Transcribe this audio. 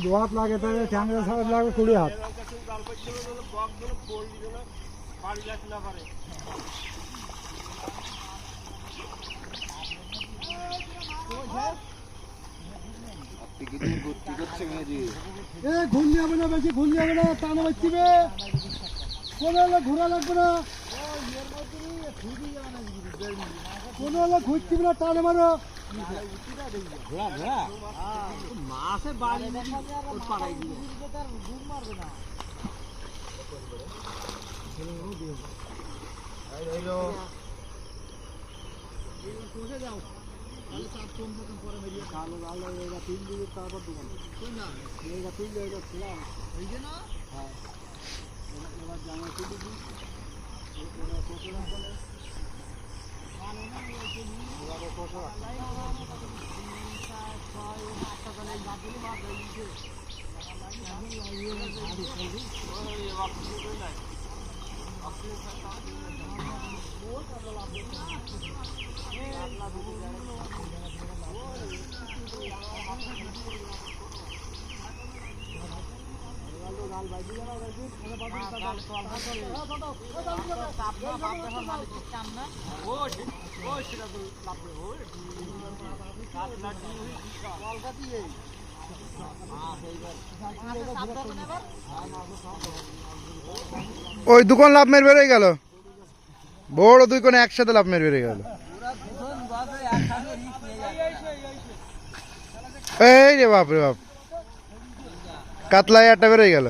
দু হাত লাগে তাহলে ট্যাংরা সাড়ে লাগবে 20 হাত। ঘুরলি হবে না, বেশি ঘুরলি হবে না, টানো বাচ্চিবে কোনো হলে ঘোরা লাগবে না, কোনো হলে ঘুরছিবে না, টানে মারো। মাসে বাড়ি পাড়াই দিবে যাও ওই দুকোন লাভ মেরে বেরোয় গেল, বড় দুই কোণে একসাথে লাভ মেরে বেরোয় গেল। এই রে বাপ রে বাপ, কাতলায় একটা বেরোয় গেল।